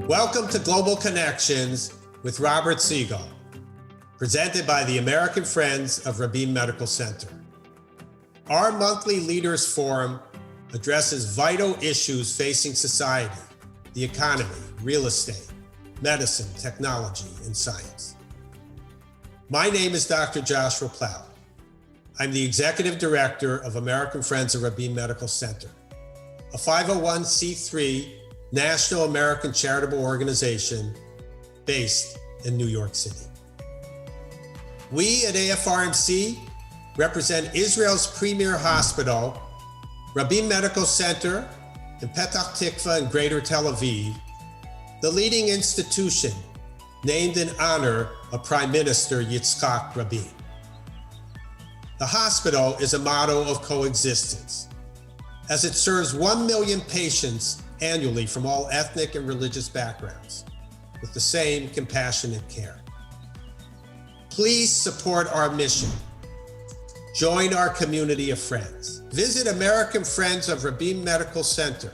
Welcome to Global Connections with Robert Siegel, presented by the American Friends of Rabin Medical Center. Our monthly Leaders Forum addresses vital issues facing society, the economy, real estate, medicine, technology, and science. My name is Dr. Joshua Plow. I'm the Executive Director of American Friends of Rabin Medical Center, a 501c3 National American charitable organization based in New York City. We at AFRMC represent Israel's premier hospital, Rabin Medical Center in Petah Tikva and Greater Tel Aviv, the leading institution named in honor of Prime Minister Yitzhak Rabin. The hospital is a model of coexistence, as it serves 1 million patients annually from all ethnic and religious backgrounds with the same compassionate care. Please support our mission. Join our community of friends. Visit American Friends of Rabin Medical Center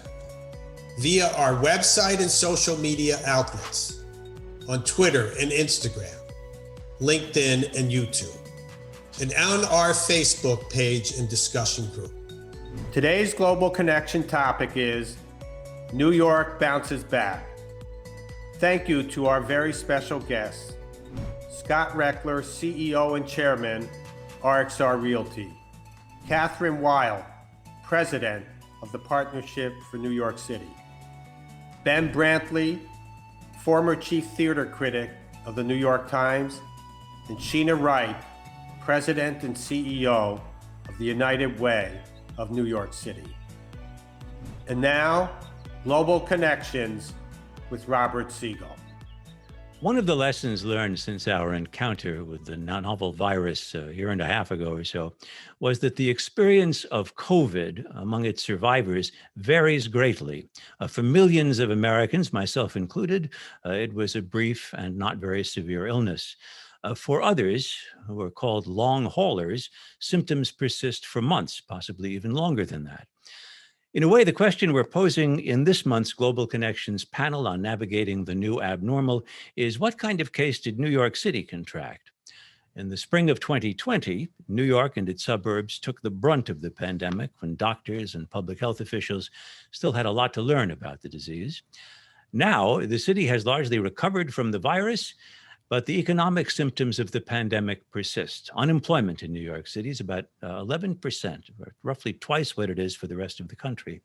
via our website and social media outlets on Twitter and Instagram, LinkedIn and YouTube, and on our Facebook page and discussion group. Today's Global Connection topic is New York bounces back. Thank you to our very special guests, Scott Reckler, CEO and Chairman, RXR Realty, Kathryn Wylde, President of the Partnership for New York City, Ben Brantley, former Chief Theater Critic of the New York Times, and Sheena Wright, President and CEO of the United Way of New York City. And now, Global Connections with Robert Siegel. One of the lessons learned since our encounter with the novel virus a year and a half ago or so was that the experience of COVID among its survivors varies greatly. For millions of Americans, myself included, it was a brief and not very severe illness. For others, who are called long haulers, symptoms persist for months, possibly even longer than that. In a way, the question we're posing in this month's Global Connections panel on navigating the new abnormal is, what kind of case did New York City contract? In the spring of 2020, New York and its suburbs took the brunt of the pandemic when doctors and public health officials still had a lot to learn about the disease. Now, the city has largely recovered from the virus, but the economic symptoms of the pandemic persist. Unemployment in New York City is about 11%, roughly twice what it is for the rest of the country.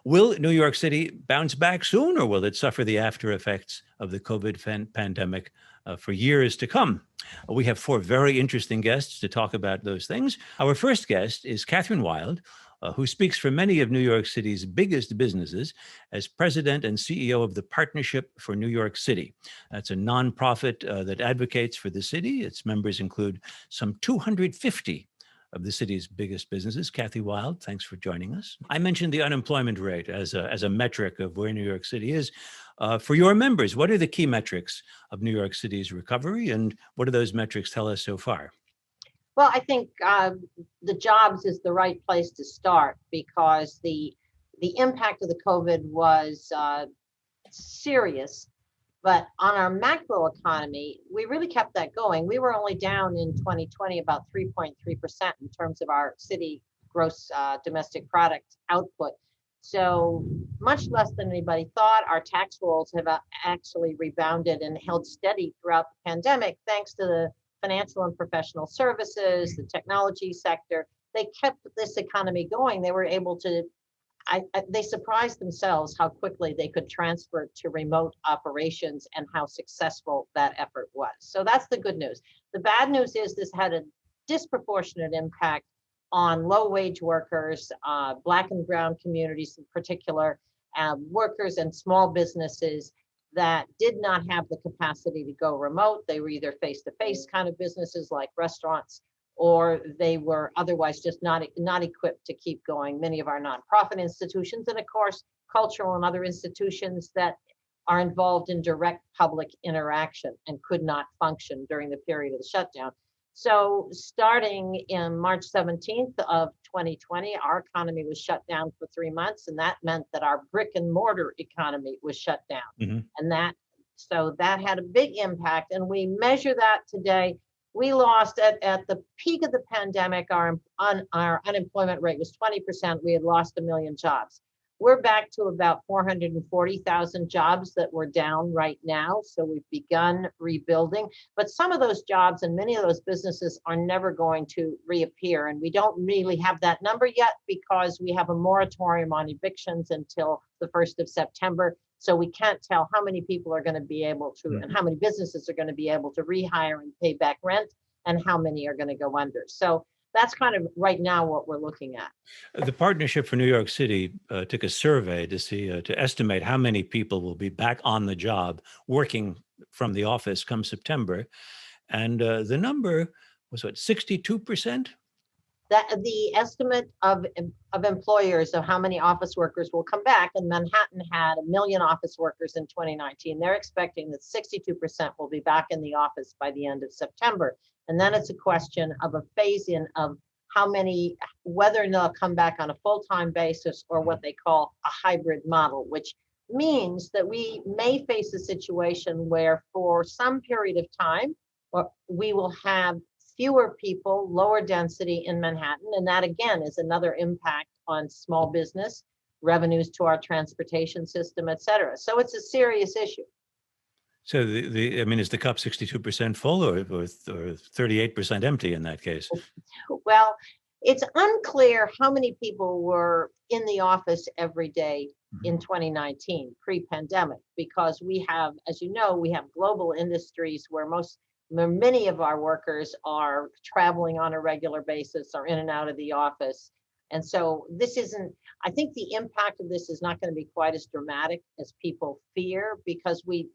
Will New York City bounce back soon, or will it suffer the after effects of the COVID pandemic for years to come? We have four very interesting guests to talk about those things. Our first guest is Kathryn Wylde, who speaks for many of New York City's biggest businesses as president and CEO of the Partnership for New York City. That's a nonprofit that advocates for the city. Its members include some 250 of the city's biggest businesses. Cathie Wilde, thanks for joining us. I mentioned the unemployment rate as a metric of where New York City is. For your members, what are the key metrics of New York City's recovery, and what do those metrics tell us so far? Well, I think the jobs is the right place to start, because the impact of the COVID was serious. But on our macro economy, we really kept that going. We were only down in 2020 about 3.3% in terms of our city gross domestic product output. So much less than anybody thought. Our tax rolls have actually rebounded and held steady throughout the pandemic, thanks to the financial and professional services, the technology sector. They kept this economy going. They were able to, they surprised themselves how quickly they could transfer to remote operations and how successful that effort was. So that's the good news. The bad news is this had a disproportionate impact on low-wage workers, Black and brown communities in particular, workers and small businesses that did not have the capacity to go remote. They were either face-to-face kind of businesses like restaurants, or they were otherwise just not equipped to keep going. Many of our nonprofit institutions, and of course, cultural and other institutions that are involved in direct public interaction and could not function during the period of the shutdown. So starting in March 17th of 2020, our economy was shut down for 3 months, and that meant that our brick and mortar economy was shut down. And that had a big impact. And we measure that today. We lost at the peak of the pandemic, our unemployment rate was 20%. We had lost 1 million jobs. We're back to about 440,000 jobs that we're down right now. So we've begun rebuilding, but some of those jobs and many of those businesses are never going to reappear. And we don't really have that number yet because we have a moratorium on evictions until the 1st of September. So we can't tell how many people are going to be able to, and how many businesses are going to be able to rehire and pay back rent, and how many are going to go under. So that's kind of right now what we're looking at. The Partnership for New York City took a survey to see, to estimate how many people will be back on the job working from the office come September. And the number was what, 62%? That the estimate of employers of how many office workers will come back, and Manhattan had 1 million office workers in 2019. They're expecting that 62% will be back in the office by the end of September. And then it's a question of a phase-in of how many, whether they'll come back on a full-time basis or what they call a hybrid model, which means that we may face a situation where for some period of time, we will have fewer people, lower density in Manhattan. And that again is another impact on small business, revenues to our transportation system, et cetera. So it's a serious issue. So is the cup 62% full or 38% empty in that case? Well, it's unclear how many people were in the office every day in 2019, pre-pandemic, because we have, as you know, we have global industries where many of our workers are traveling on a regular basis or in and out of the office. And so I think the impact of this is not going to be quite as dramatic as people fear, because we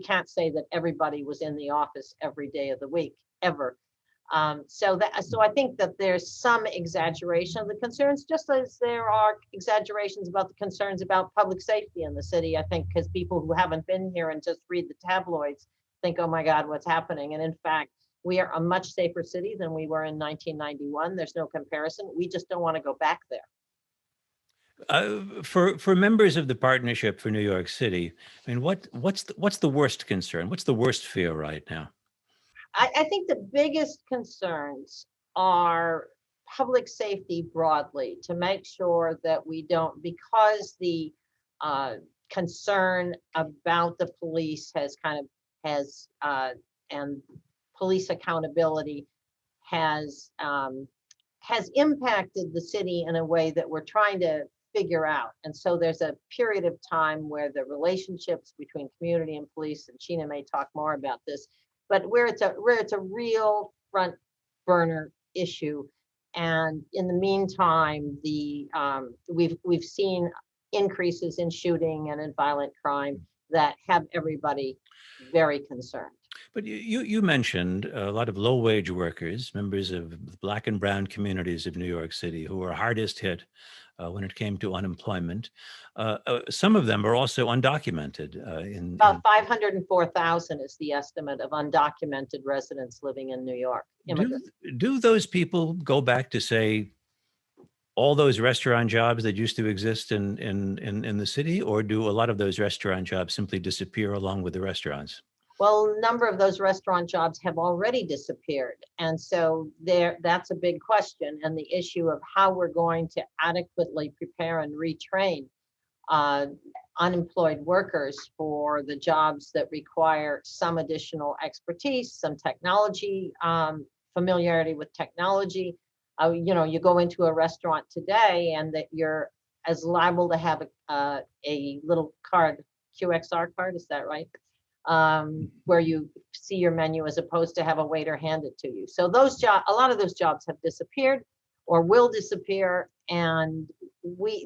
can't say that everybody was in the office every day of the week, ever. So I think that there's some exaggeration of the concerns, just as there are exaggerations about the concerns about public safety in the city. I think because people who haven't been here and just read the tabloids think, oh my God, what's happening? And in fact, we are a much safer city than we were in 1991. There's no comparison. We just don't want to go back there. For members of the Partnership for New York City, what's the worst concern? What's the worst fear right now? I think the biggest concerns are public safety broadly, to make sure that we don't, because the concern about the police and police accountability has impacted the city in a way that we're trying to figure out. And so there's a period of time where the relationships between community and police, and Sheena may talk more about this, but where it's a real front burner issue. And in the meantime, we've seen increases in shooting and in violent crime that have everybody very concerned. But you mentioned a lot of low-wage workers, members of the Black and brown communities of New York City, who were hardest hit when it came to unemployment. Some of them are also undocumented. About 504,000 is the estimate of undocumented residents living in New York. Do those people go back to, say, all those restaurant jobs that used to exist in the city, or do a lot of those restaurant jobs simply disappear along with the restaurants? Well, a number of those restaurant jobs have already disappeared. And so that's a big question. And the issue of how we're going to adequately prepare and retrain unemployed workers for the jobs that require some additional expertise, some technology, familiarity with technology. You go into a restaurant today and that you're as liable to have a little card, QXR card, is that right? Where you see your menu as opposed to have a waiter hand it to you. So a lot of those jobs have disappeared or will disappear. And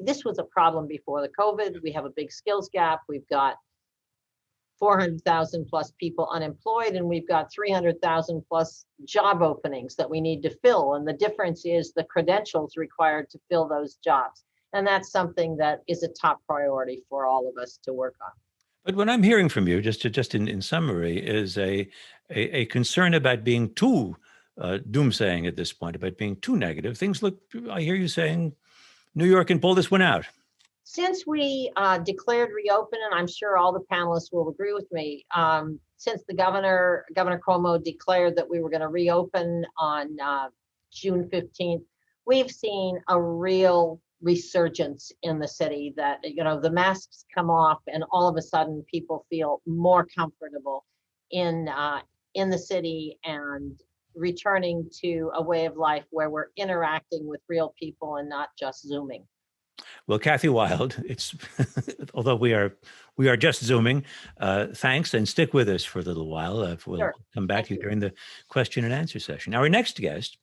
this was a problem before the COVID. We have a big skills gap. We've got 400,000 plus people unemployed, and we've got 300,000 plus job openings that we need to fill. And the difference is the credentials required to fill those jobs. And that's something that is a top priority for all of us to work on. But what I'm hearing from you, just in summary, is a concern about being too doomsaying at this point about being too negative. Things look, I hear you saying, New York can pull this one out. Since we declared reopen, and I'm sure all the panelists will agree with me, since the Governor Cuomo declared that we were going to reopen on June 15th, we've seen a real resurgence in the city that, the masks come off and all of a sudden people feel more comfortable in the city and returning to a way of life where we're interacting with real people and not just Zooming. Well, Cathie Wilde, it's although we are just Zooming, thanks, and stick with us for a little while. We'll Sure. come back Thank to you you. during the question and answer session. Our next guest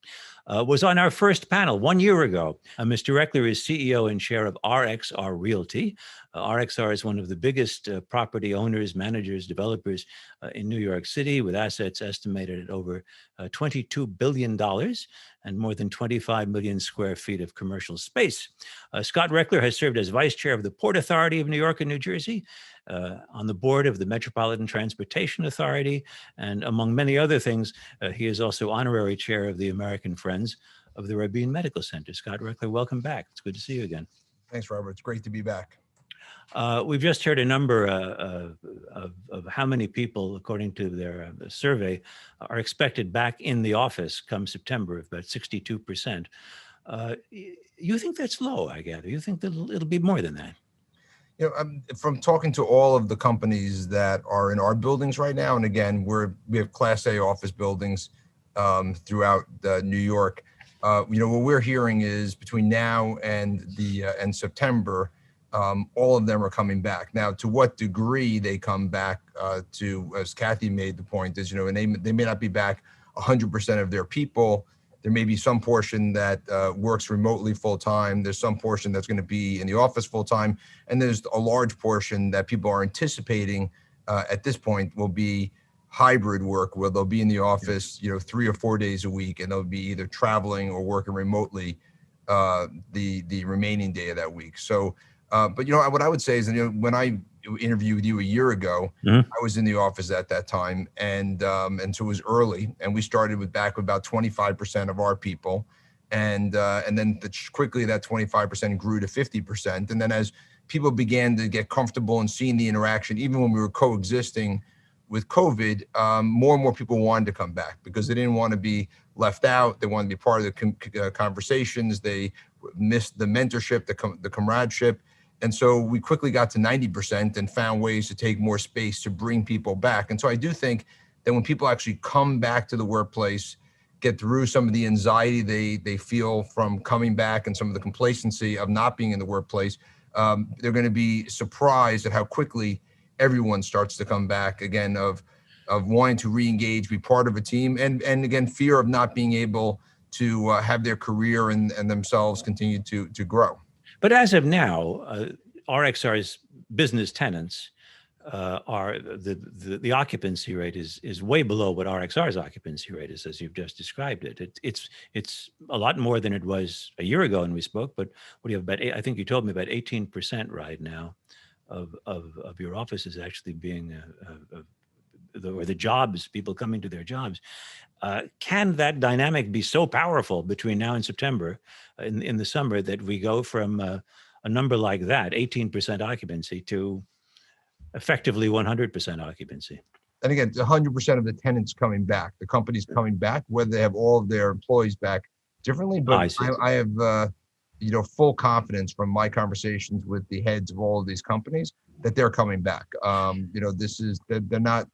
was on our first panel 1 year ago. Mr. Reckler is CEO and chair of RXR Realty. RXR is one of the biggest property owners, managers, developers in New York City, with assets estimated at over $22 billion and more than 25 million square feet of commercial space. Scott Reckler has served as vice chair of the Port Authority of New York and New Jersey, on the board of the Metropolitan Transportation Authority, and among many other things, he is also honorary chair of the American Friends of the Rabin Medical Center. Scott Reckler, welcome back. It's good to see you again. Thanks, Robert. It's great to be back. We've just heard a number of how many people, according to their survey, are expected back in the office come September, about 62%. You think that's low, I gather. You think that it'll be more than that? From talking to all of the companies that are in our buildings right now, and again, we have Class A office buildings throughout New York. What we're hearing is between now and September, all of them are coming back. Now, to what degree they come back to, as Cathie made the point, is and they may not be back 100% of their people. There may be some portion that works remotely full time. There's some portion that's going to be in the office full time. And there's a large portion that people are anticipating at this point will be hybrid work, where they'll be in the office, 3 or 4 days a week, and they'll be either traveling or working remotely the remaining day of that week. So, but what I would say is, when I interviewed with you a year ago, I was in the office at that time, and so it was early, and we started with about 25% of our people, and then quickly that 25% grew to 50%, and then as people began to get comfortable and seeing the interaction, even when we were coexisting with COVID, more and more people wanted to come back because they didn't want to be left out. They wanted to be part of the conversations. They missed the mentorship, the comradeship. And so we quickly got to 90% and found ways to take more space to bring people back. And so I do think that when people actually come back to the workplace, get through some of the anxiety they feel from coming back and some of the complacency of not being in the workplace, they're going to be surprised at how quickly everyone starts to come back again, of wanting to re-engage, be part of a team, and again, fear of not being able to have their career and themselves continue to grow. But as of now, RXR's business tenants are the occupancy rate is way below what RXR's occupancy rate is, as you've just described it. It's a lot more than it was a year ago when we spoke. But what do you have about? I think you told me about 18% right now of your offices actually being or the jobs, people coming to their jobs. Can that dynamic be so powerful between now and September in the summer that we go from a number like that, 18% occupancy, to effectively 100% occupancy? And again, 100% of the tenants coming back, the companies coming back, whether they have all of their employees back differently. But I have full confidence from my conversations with the heads of all of these companies that they're coming back. They're not.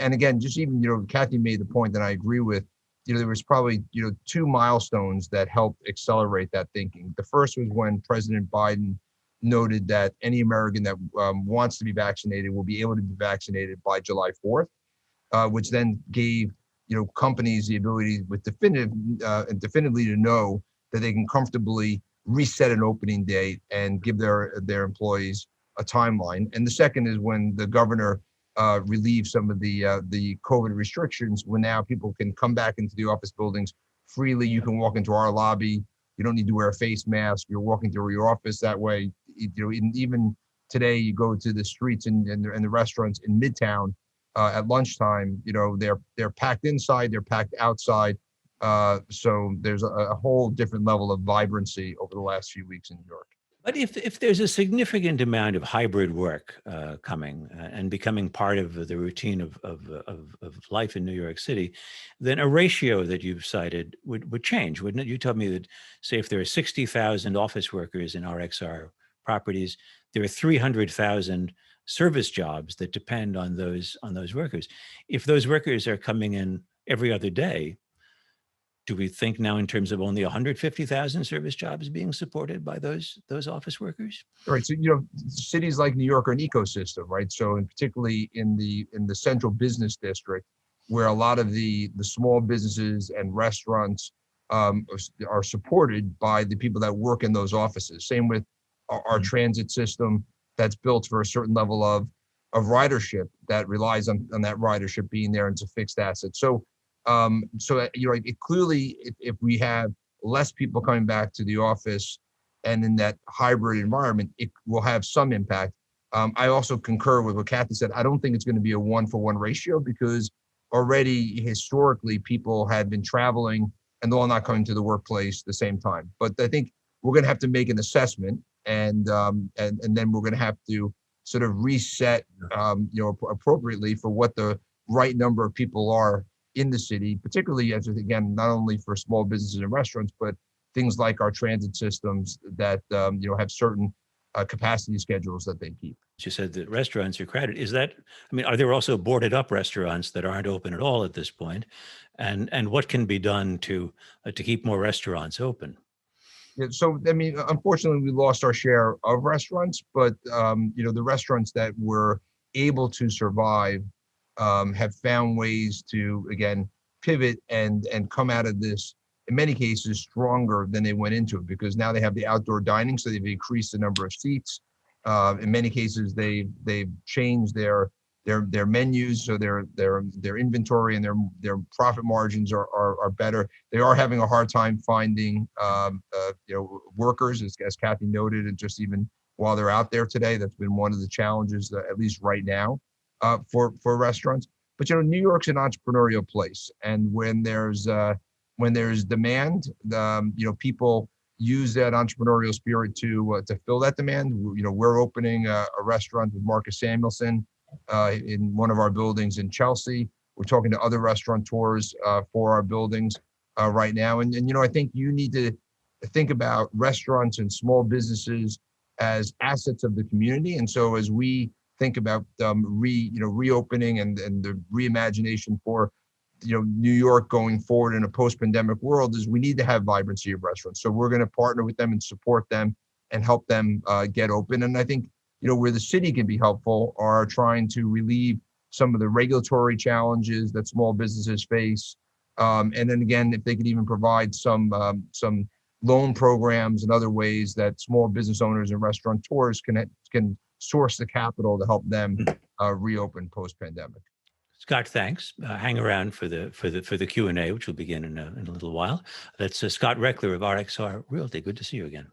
And again, just even, Cathie made the point that I agree with, there was probably, 2 milestones that helped accelerate that thinking. The first was when President Biden noted that any American that wants to be vaccinated will be able to be vaccinated by July 4th, which then gave, companies the ability with definitively to know that they can comfortably reset an opening date and give their employees a timeline. And the second is when the governor relieve some of the COVID restrictions, when now people can come back into the office buildings freely. You can walk into our lobby. You don't need to wear a face mask. You're walking through your office that way. Even today, you go to the streets and the restaurants in Midtown at lunchtime. They're packed inside. They're packed outside. So there's a whole different level of vibrancy over the last few weeks in New York. But if there's a significant amount of hybrid work coming and becoming part of the routine of life in New York City, then a ratio that you've cited would change, wouldn't it? You told me that, say, if there are 60,000 office workers in RXR properties, there are 300,000 service jobs that depend on those workers. If those workers are coming in every other day, do we think now in terms of only 150,000 service jobs being supported by those office workers? Right. So, cities like New York are an ecosystem, right? So, and particularly in the central business district, where a lot of the small businesses and restaurants are supported by the people that work in those offices. Same with our transit system that's built for a certain level of ridership that relies on that ridership being there, and it's a fixed asset. So, it clearly, if we have less people coming back to the office and in that hybrid environment, it will have some impact. I also concur with what Kathy said. I don't think it's going to be a 1-for-1 ratio, because already historically people had been traveling and they're all not coming to the workplace at the same time. But I think we're going to have to make an assessment, and then we're going to have to sort of reset, appropriately for what the right number of people are in the city, particularly as, again, not only for small businesses and restaurants, but things like our transit systems that have certain capacity schedules that they keep. You said that restaurants are crowded. Are there also boarded up restaurants that aren't open at all at this point? And what can be done to keep more restaurants open? Yeah, so, unfortunately, we lost our share of restaurants, but, the restaurants that were able to survive have found ways to, again, pivot and come out of this, in many cases, stronger than they went into it, because now they have the outdoor dining, so they've increased the number of seats. In many cases, they've changed their menus, so their inventory and their profit margins are better. They are having a hard time finding workers, as Kathy noted, and just even while they're out there today, that's been one of the challenges, at least right now, for restaurants. But New York's an entrepreneurial place, and when there's demand, people use that entrepreneurial spirit to fill that demand. We're opening a restaurant with Marcus Samuelson in one of our buildings in Chelsea. We're talking to other restaurateurs for our buildings right now, and I think you need to think about restaurants and small businesses as assets of the community. And so as we think about reopening and the reimagination for New York going forward in a post-pandemic world, is we need to have vibrancy of restaurants. So we're going to partner with them and support them and help them get open. And I think where the city can be helpful are trying to relieve some of the regulatory challenges that small businesses face. And then again, if they could even provide some loan programs and other ways that small business owners and restaurateurs can source the capital to help them reopen post-pandemic. Scott, thanks. Hang around for the Q&A, which will begin in a little while. That's Scott Reckler of RXR Realty. Good to see you again.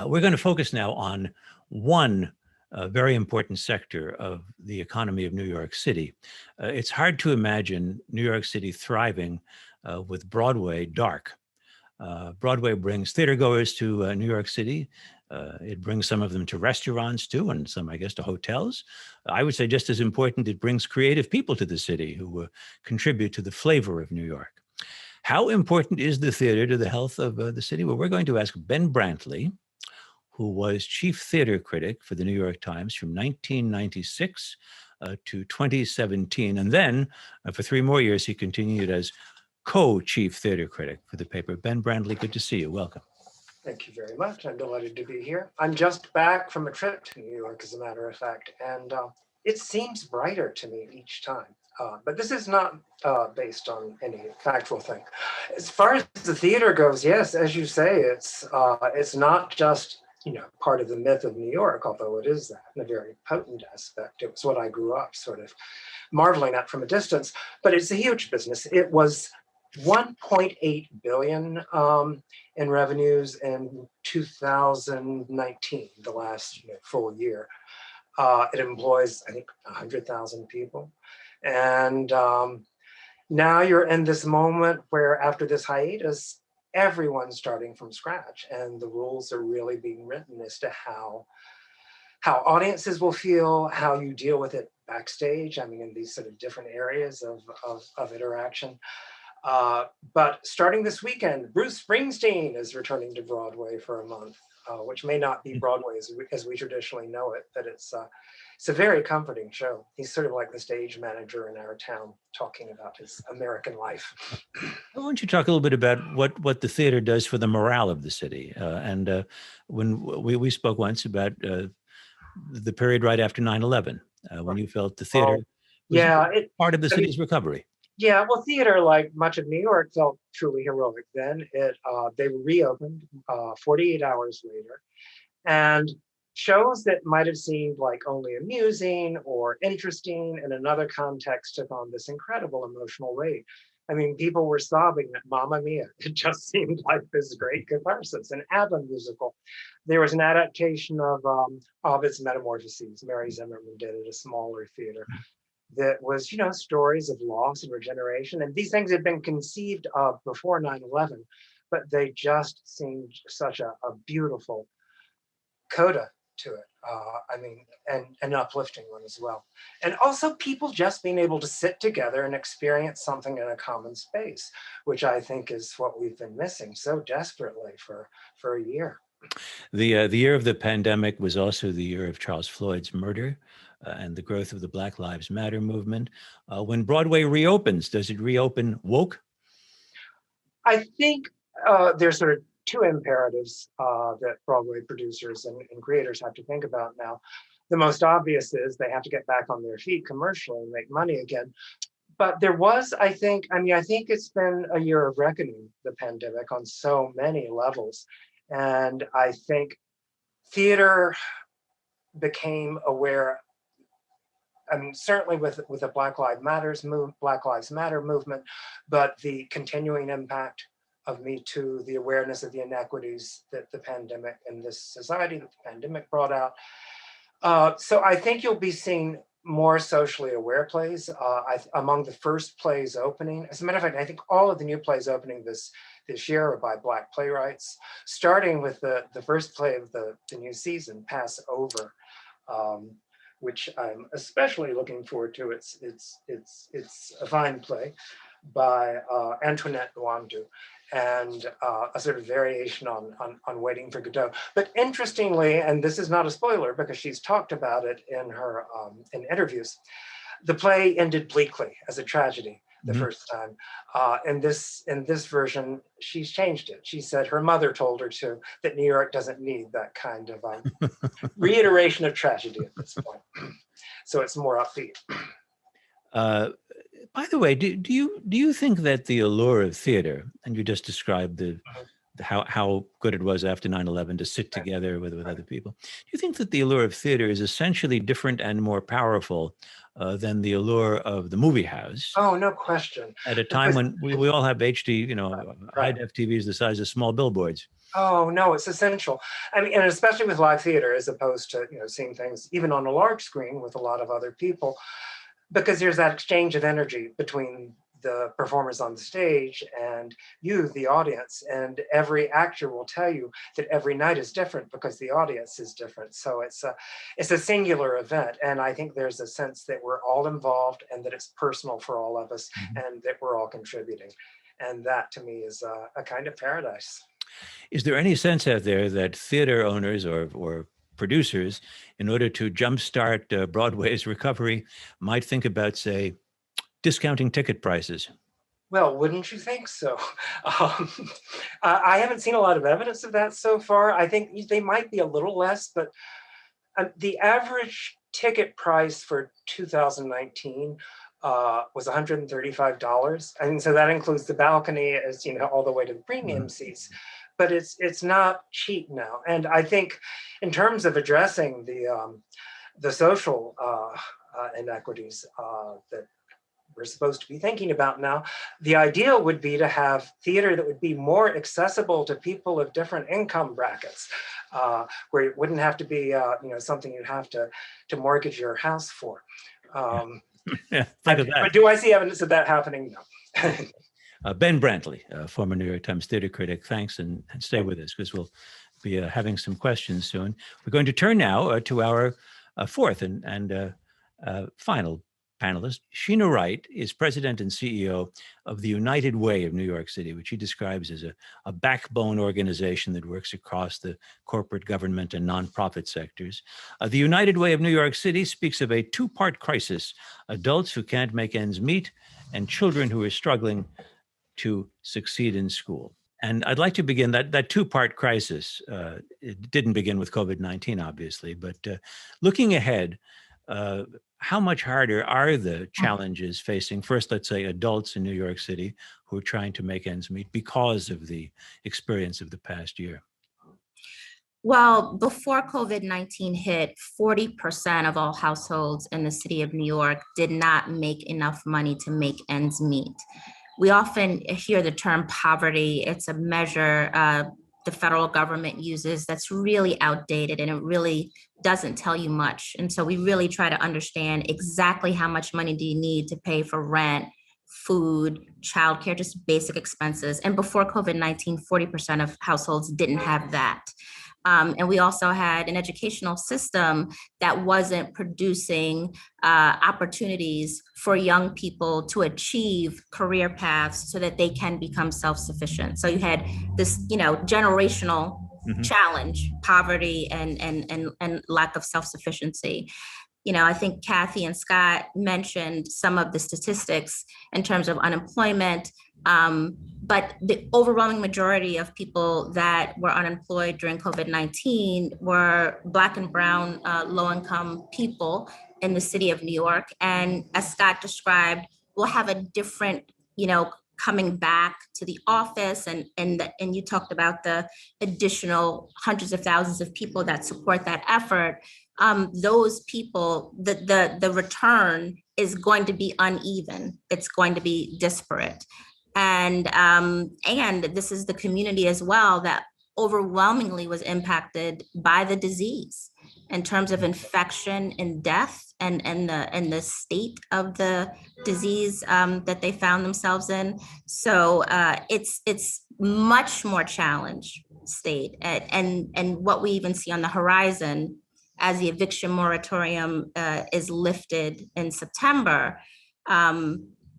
We're going to focus now on one very important sector of the economy of New York City. It's hard to imagine New York City thriving with Broadway dark. Broadway brings theatergoers to New York City. It brings some of them to restaurants too, and some, I guess, to hotels. I would say just as important, it brings creative people to the city who contribute to the flavor of New York. How important is the theater to the health of the city? Well, we're going to ask Ben Brantley, who was chief theater critic for the New York Times from 1996 to 2017. And then for 3 more years, he continued as co-chief theater critic for the paper. Ben Brantley, good to see you. Welcome. Thank you very much. I'm delighted to be here. I'm just back from a trip to New York, as a matter of fact, and it seems brighter to me each time. But this is not based on any factual thing. As far as the theater goes, yes, as you say, it's not just part of the myth of New York, although it is that in a very potent aspect. It was what I grew up sort of marveling at from a distance, but it's a huge business. It was $1.8 billion in revenues in 2019, the last full year. It employs, I think, 100,000 people. And, now you're in this moment where after this hiatus, everyone's starting from scratch, and the rules are really being written as to how audiences will feel, how you deal with it backstage. I mean, in these sort of different areas of interaction. But starting this weekend, Bruce Springsteen is returning to Broadway for a month, which may not be Broadway as we traditionally know it, but it's a very comforting show. He's sort of like the stage manager in our town, talking about his American life. Why don't you talk a little bit about what the theater does for the morale of the city? When we spoke once about the period right after 9/11, when you felt the theater was part of the city's recovery. Yeah, well, theater, like much of New York, felt truly heroic then. They reopened 48 hours later, and shows that might have seemed like only amusing or interesting in another context took on this incredible emotional weight. I mean, people were sobbing at Mamma Mia. It just seemed like this great catharsis. An ABBA musical. There was an adaptation of Ovid's Metamorphoses. Mary Zimmerman did at a smaller theater. That was, stories of loss and regeneration. And these things had been conceived of before 9/11, but they just seemed such a beautiful coda to it. And an uplifting one as well. And also people just being able to sit together and experience something in a common space, which I think is what we've been missing so desperately for a year. The year of the pandemic was also the year of Charles Floyd's murder and the growth of the Black Lives Matter movement. When Broadway reopens, does it reopen woke? I think there's sort of two imperatives that Broadway producers and creators have to think about now. The most obvious is they have to get back on their feet commercially and make money again. But there was, I think it's been a year of reckoning, the pandemic, on so many levels. And I think theater became aware, certainly with the Black Lives Matter movement, but the continuing impact of Me Too, the awareness of the inequities that the pandemic in this society, that the pandemic brought out. So I think you'll be seeing more socially aware plays among the first plays opening. As a matter of fact, I think all of the new plays opening this year are by Black playwrights, starting with the first play of the new season, Pass Over, which I'm especially looking forward to. It's a fine play by Antoinette Nwandu, and a sort of variation on Waiting for Godot. But interestingly, and this is not a spoiler because she's talked about it in her in interviews, the play ended bleakly as a tragedy the first time. In this version, she's changed it. She said her mother told her that New York doesn't need that kind of reiteration of tragedy at this point. So it's more upbeat. By the way, do you think that the allure of theater, and you just described how good it was after 9/11 to sit together with other people, do you think that the allure of theater is essentially different and more powerful than the allure of the movie house? Oh, no question. At a time when we all have HD, high-def TVs the size of small billboards. Oh, no, it's essential. I mean, and especially with live theater, as opposed to seeing things even on a large screen with a lot of other people. Because there's that exchange of energy between the performers on the stage and you, the audience, and every actor will tell you that every night is different because the audience is different. So it's a singular event, and I think there's a sense that we're all involved and that it's personal for all of us, and that we're all contributing, and that to me is a kind of paradise. Is there any sense out there that theater owners or producers, in order to jumpstart Broadway's recovery, might think about, say, discounting ticket prices? Well, wouldn't you think so? I haven't seen a lot of evidence of that so far. I think they might be a little less, but the average ticket price for 2019 was $135. And so that includes the balcony, as all the way to the premium seats. But it's not cheap now. And I think in terms of addressing the social inequities that we're supposed to be thinking about now, the ideal would be to have theater that would be more accessible to people of different income brackets, where it wouldn't have to be something you'd have to mortgage your house for. Yeah, think of that. But do I see evidence of that happening? No. Ben Brantley, former New York Times theater critic, thanks, and stay with us because we'll be having some questions soon. We're going to turn now to our fourth and final panelist. Sheena Wright is president and CEO of the United Way of New York City, which he describes as a backbone organization that works across the corporate, government, and nonprofit sectors. The United Way of New York City speaks of a two-part crisis: adults who can't make ends meet and children who are struggling to succeed in school. And I'd like to begin that two-part crisis. It didn't begin with COVID-19, obviously, but looking ahead, how much harder are the challenges facing, first, let's say, adults in New York City who are trying to make ends meet because of the experience of the past year? Well, before COVID-19 hit, 40% of all households in the city of New York did not make enough money to make ends meet. We often hear the term poverty. It's a measure the federal government uses that's really outdated, and it really doesn't tell you much. And so we really try to understand exactly how much money do you need to pay for rent, food, childcare, just basic expenses. And before COVID-19, 40% of households didn't have that. And we also had an educational system that wasn't producing opportunities for young people to achieve career paths so that they can become self-sufficient. So you had this, generational challenge, poverty and lack of self-sufficiency. I think Kathy and Scott mentioned some of the statistics in terms of unemployment, but the overwhelming majority of people that were unemployed during COVID-19 were Black and brown low-income people in the city of New York. And as Scott described, we'll have a different, coming back to the office, and you talked about the additional hundreds of thousands of people that support that effort. Those people, the return is going to be uneven. It's going to be disparate. And this is the community as well that overwhelmingly was impacted by the disease in terms of infection and death and the state of the disease that they found themselves in. So it's much more challenged state. And what we even see on the horizon as the eviction moratorium is lifted in September,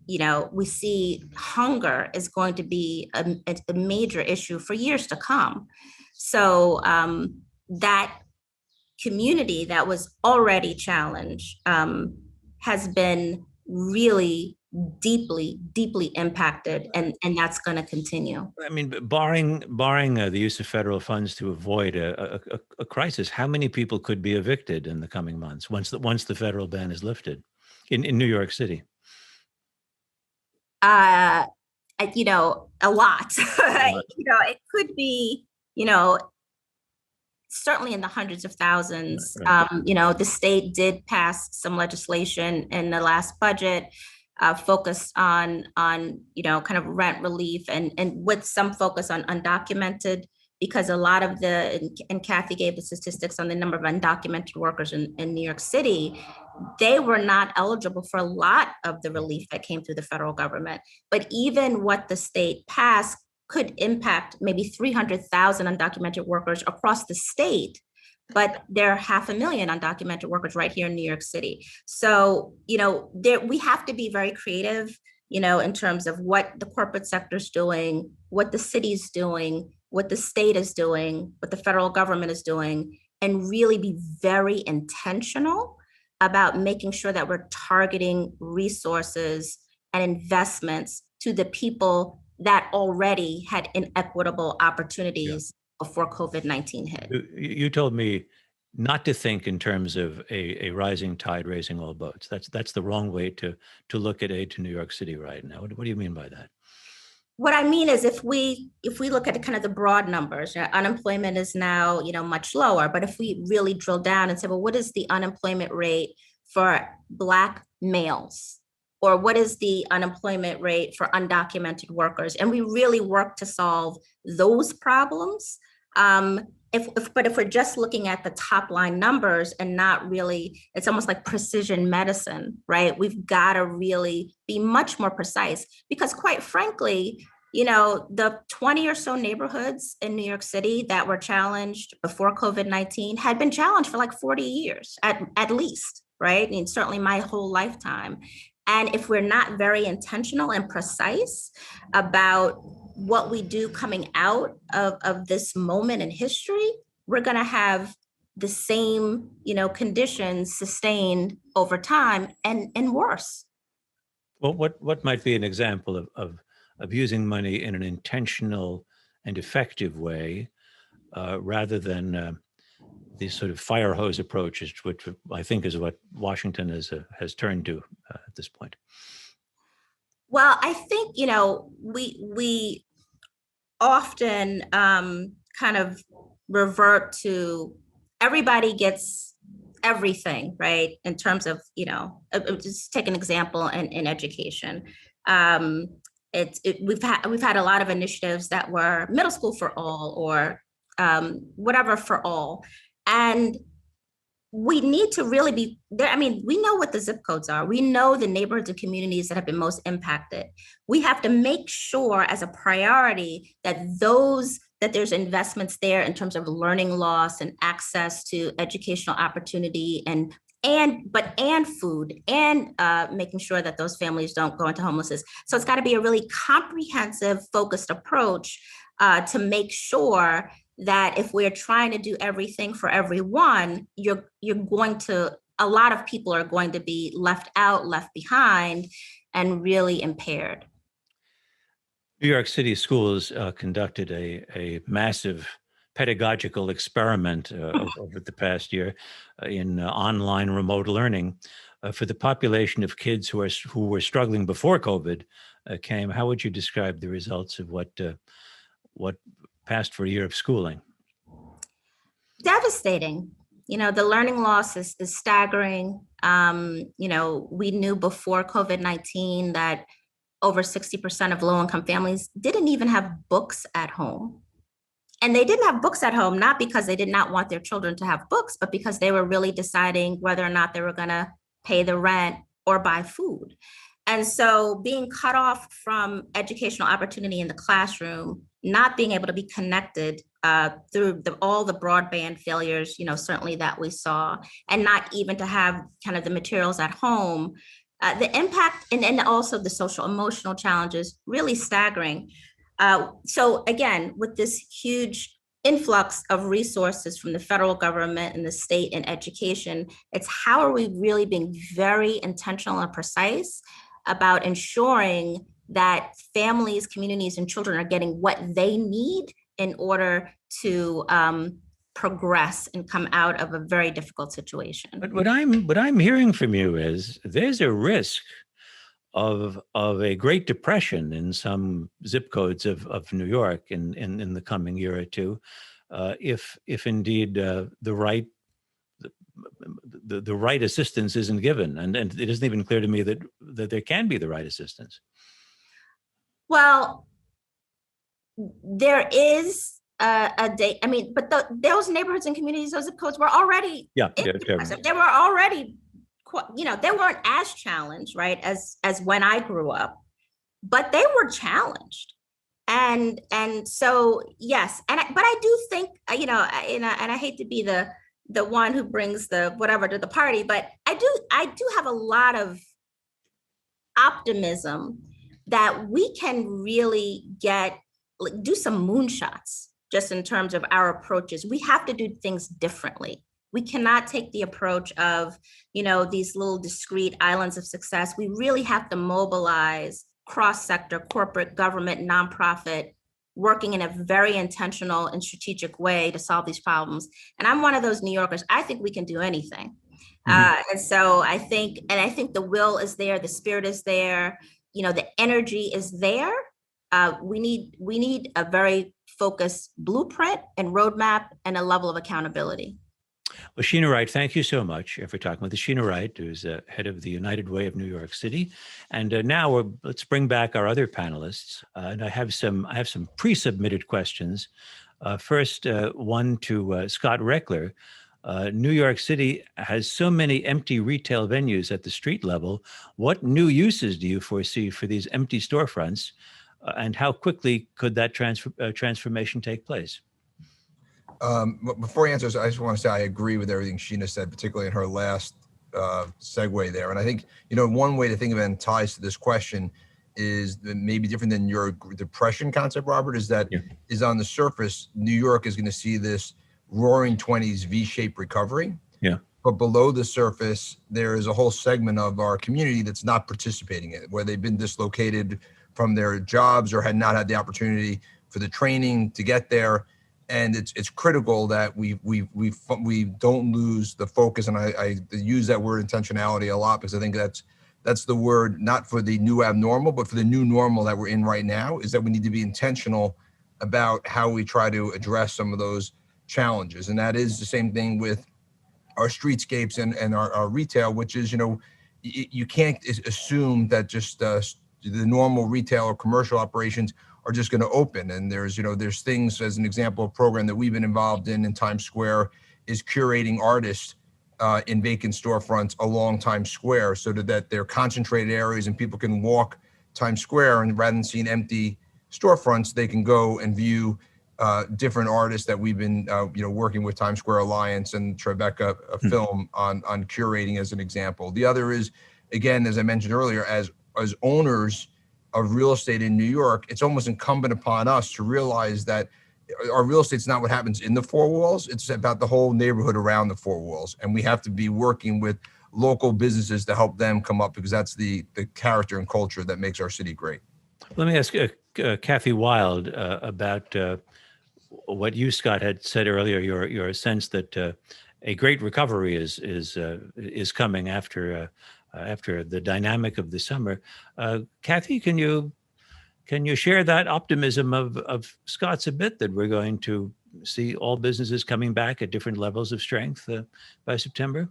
we see hunger is going to be a major issue for years to come. So that community that was already challenged has been really deeply impacted, and that's going to continue. I mean, barring the use of federal funds to avoid a crisis, how many people could be evicted in the coming months once the federal ban is lifted in New York City? A lot. It could be, certainly in the hundreds of thousands. Right. The state did pass some legislation in the last budget focused on kind of rent relief and with some focus on undocumented, because a lot of and Kathy gave the statistics on the number of undocumented workers in New York City. They were not eligible for a lot of the relief that came through the federal government. But even what the state passed could impact maybe 300,000 undocumented workers across the state, but there are 500,000 undocumented workers right here in New York City. So, we have to be very creative, in terms of what the corporate sector is doing, what the city's doing, what the state is doing, what the federal government is doing, and really be very intentional about making sure that we're targeting resources and investments to the people that already had inequitable opportunities before COVID-19 hit. You told me not to think in terms of a rising tide raising all boats. That's the wrong way to look at aid to New York City right now. What do you mean by that? What I mean is if we look at kind of the broad numbers, unemployment is now, much lower, but if we really drill down and say, well, what is the unemployment rate for Black males? Or what is the unemployment rate for undocumented workers? And we really work to solve those problems. but if we're just looking at the top line numbers and not really, it's almost like precision medicine, right? We've got to really be much more precise, because quite frankly, the 20 or so neighborhoods in New York City that were challenged before COVID-19 had been challenged for like 40 years at least, right? And certainly my whole lifetime. And if we're not very intentional and precise about what we do coming out of this moment in history, we're going to have the same, conditions sustained over time and worse. Well, what might be an example of using money in an intentional and effective way, rather than these sort of fire hose approaches, which I think is what Washington has turned to at this point? Well, I think, we often kind of revert to everybody gets everything, right? In terms of, just take an example in education. We've had a lot of initiatives that were middle school for all, or whatever for all. And we need to really be there. I mean, we know what the zip codes are. We know the neighborhoods and communities that have been most impacted. We have to make sure as a priority that there's investments there in terms of learning loss and access to educational opportunity and food, and making sure that those families don't go into homelessness. So it's got to be a really comprehensive, focused approach to make sure that if we're trying to do everything for everyone, a lot of people are going to be left out, left behind, and really impaired. New York City schools conducted a massive pedagogical experiment over the past year in online remote learning for the population of kids who were struggling before COVID came. How would you describe the results of what passed for a year of schooling? Devastating. The learning loss is staggering. We knew before COVID-19 that over 60% of low-income families didn't even have books at home. And they didn't have books at home, not because they did not want their children to have books, but because they were really deciding whether or not they were going to pay the rent or buy food. And so being cut off from educational opportunity in the classroom, not being able to be connected through all the broadband failures, certainly that we saw, and not even to have kind of the materials at home, the impact and also the social emotional challenges, really staggering. So again, with this huge influx of resources from the federal government and the state in education, it's how are we really being very intentional and precise about ensuring that families, communities, and children are getting what they need in order to progress and come out of a very difficult situation. But what I'm hearing from you is there's a risk of a Great Depression in some zip codes of New York in the coming year or two, if indeed the right assistance isn't given, and it isn't even clear to me that there can be the right assistance. Well, there is a date. I mean, but those neighborhoods and communities, those zip codes were already they were already, they weren't as challenged, right, as when I grew up, but they were challenged. And so, yes. But I do think, and I hate to be the one who brings the whatever to the party, but I do have a lot of optimism that we can really do some moonshots just in terms of our approaches. We have to do things differently. We cannot take the approach of, these little discrete islands of success. We really have to mobilize cross-sector, corporate, government, nonprofit, working in a very intentional and strategic way to solve these problems. And I'm one of those New Yorkers. I think we can do anything. And so I think the will is there, the spirit is there, the energy is there. We need a very focused blueprint and roadmap and a level of accountability. Well, Sheena Wright, thank you so much for talking with us. Sheena Wright, who's head of the United Way of New York City. And now let's bring back our other panelists. And I have some pre-submitted questions First, one to Scott Reckler. New York City has so many empty retail venues at the street level. What new uses do you foresee for these empty storefronts, and how quickly could that transformation take place? Before I answer, I just want to say I agree with everything Sheena said, particularly in her last segue there. And I think, one way to think of it and ties to this question is that maybe different than your depression concept, Robert, is that is on the surface, New York is going to see this roaring 20s V-shaped recovery. Yeah. But below the surface, there is a whole segment of our community that's not participating in it, where they've been dislocated from their jobs or had not had the opportunity for the training to get there. And it's critical that we don't lose the focus. And I use that word intentionality a lot, because I think that's the word, not for the new abnormal, but for the new normal that we're in right now, is that we need to be intentional about how we try to address some of those challenges. And that is the same thing with our streetscapes and our retail, which is, you can't assume that just the normal retail or commercial operations are just going to open. And there's things, as an example, a program that we've been involved in Times Square is curating artists in vacant storefronts along Times Square, so that they're concentrated areas and people can walk Times Square, and rather than seeing empty storefronts, they can go and view different artists that we've been working with Times Square Alliance and Tribeca Film on curating, as an example. The other is, again, as I mentioned earlier, as owners of real estate in New York, it's almost incumbent upon us to realize that our real estate's not what happens in the four walls. It's about the whole neighborhood around the four walls. And we have to be working with local businesses to help them come up, because that's the character and culture that makes our city great. Let me ask Cathie Wilde about what you, Scott, had said earlier, your sense that a great recovery is coming after the dynamic of the summer. Cathie, can you share that optimism of Scott's a bit, that we're going to see all businesses coming back at different levels of strength by September?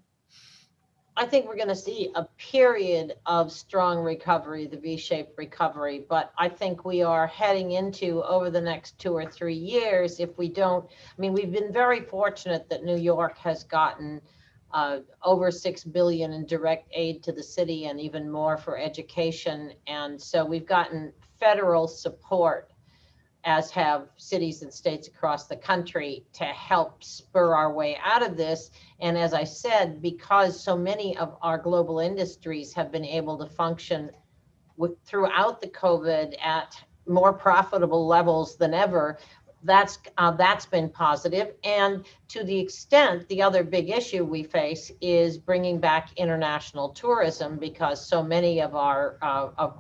I think we're going to see a period of strong recovery, the V-shaped recovery, but I think we are heading into, over the next 2 or 3 years, if we don't, we've been very fortunate that New York has gotten over $6 billion in direct aid to the city, and even more for education. And so we've gotten federal support, as have cities and states across the country, to help spur our way out of this. And as I said, because so many of our global industries have been able to function throughout the COVID at more profitable levels than ever, that's been positive. And to the extent, the other big issue we face is bringing back international tourism, because so many of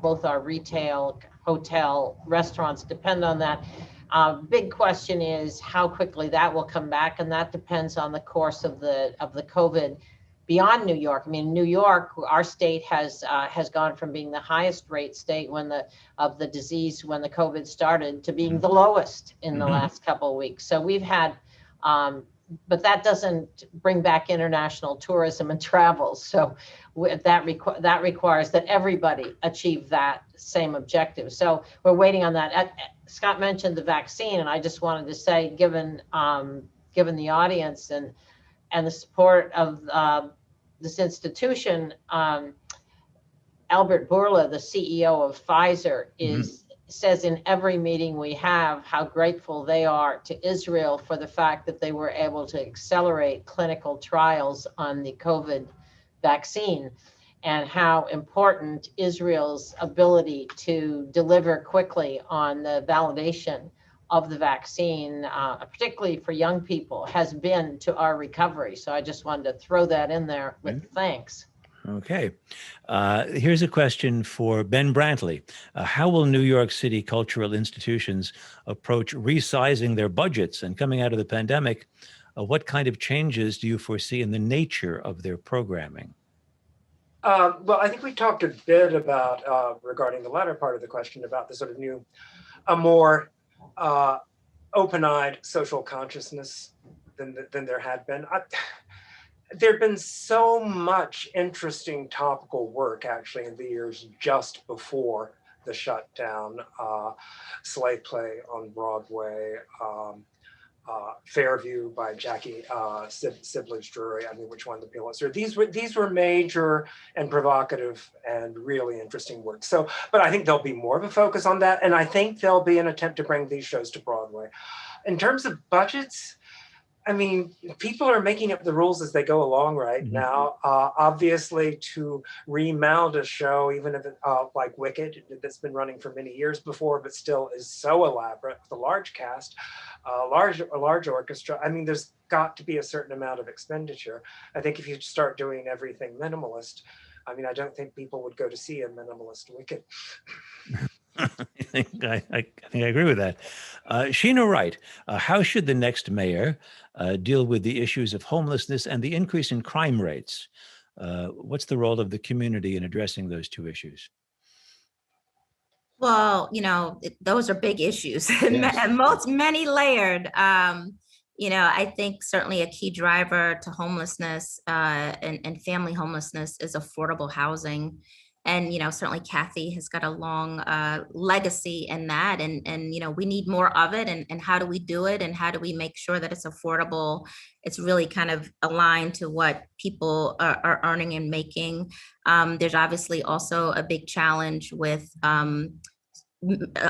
both our retail, hotel, restaurants depend on that. Big question is how quickly that will come back, and that depends on the course of the COVID beyond New York. New York, our state has gone from being the highest rate state of the disease when the COVID started, to being the lowest in the last couple of weeks. So we've had, but that doesn't bring back international tourism and travel. So that requires that everybody achieve that same objective. So we're waiting on that. Scott mentioned the vaccine, and I just wanted to say, given the audience and the support of this institution, Albert Bourla, the CEO of Pfizer, says in every meeting we have how grateful they are to Israel for the fact that they were able to accelerate clinical trials on the COVID vaccine, and how important Israel's ability to deliver quickly on the validation of the vaccine, particularly for young people, has been to our recovery. So I just wanted to throw that in there with thanks. Okay. Here's a question for Ben Brantley. How will New York City cultural institutions approach resizing their budgets? And coming out of the pandemic, what kind of changes do you foresee in the nature of their programming? Well, I think we talked a bit about, regarding the latter part of the question, about the sort of a more open-eyed social consciousness than there had been. There'd been so much interesting topical work, actually, in the years just before the shutdown. Slave play on Broadway, Fairview by Jackie Sibler's Drury. I mean, which won the Pulitzer. These were major and provocative and really interesting works. So, but I think there'll be more of a focus on that, and I think there'll be an attempt to bring these shows to Broadway. In terms of budgets, I mean, people are making up the rules as they go along right now. Obviously, to remount a show, even if it, like Wicked, that's been running for many years before, but still is so elaborate with a large cast, a large orchestra. I mean, there's got to be a certain amount of expenditure. I think if you start doing everything minimalist, I mean, I don't think people would go to see a minimalist Wicked. I think I agree with that. Sheena Wright, how should the next mayor deal with the issues of homelessness and the increase in crime rates? What's the role of the community in addressing those two issues? Well, those are big issues Yes. and many layered. I think certainly a key driver to homelessness and family homelessness is affordable housing. And, certainly Cathie has got a long legacy in that. And we need more of it. And how do we do it? And how do we make sure that it's affordable? It's really kind of aligned to what people are earning and making. There's obviously also a big challenge with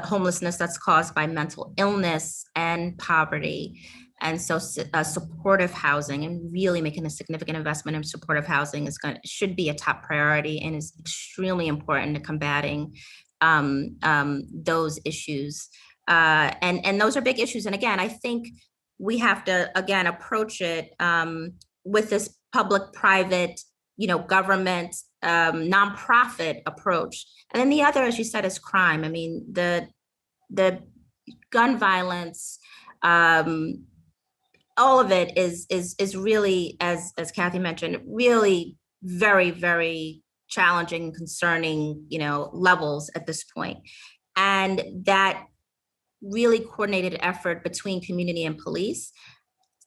homelessness that's caused by mental illness and poverty. And so supportive housing and really making a significant investment in supportive housing should be a top priority and is extremely important to combating those issues. And those are big issues. And again, I think we have to, again, approach it with this public-private, government, nonprofit approach. And then the other, as you said, is crime. I mean, the gun violence, all of it is really, as Cathie mentioned, really very, very challenging, concerning, levels at this point. And that really coordinated effort between community and police.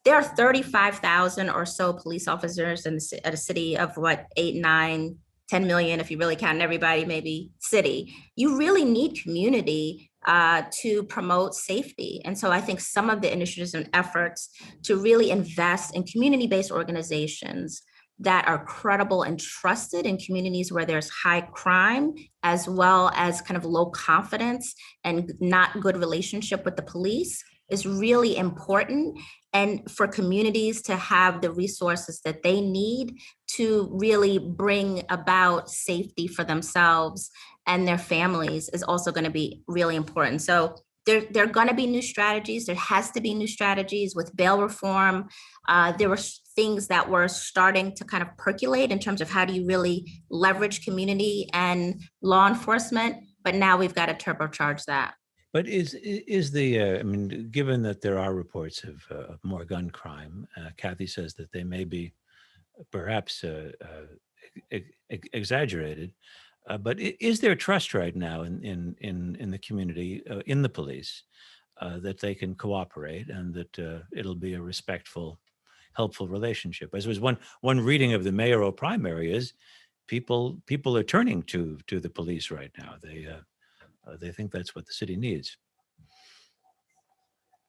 There are 35,000 or so police officers at a city of 8, 9, 10 million, if you really count everybody, maybe city. You really need community to promote safety. And so I think some of the initiatives and efforts to really invest in community-based organizations that are credible and trusted in communities where there's high crime, as well as kind of low confidence and not good relationship with the police, is really important. And for communities to have the resources that they need to really bring about safety for themselves and their families is also going to be really important. So there are going to be new strategies. There has to be new strategies with bail reform. There were things that were starting to kind of percolate in terms of how do you really leverage community and law enforcement, but now we've got to turbocharge that. But is the, I mean, given that there are reports of more gun crime, Cathie says that they may be perhaps exaggerated, but is there trust right now in the community, in the police, that they can cooperate and that it'll be a respectful, helpful relationship? As was one reading of the mayoral primary is people are turning to the police right now. They think that's what the city needs.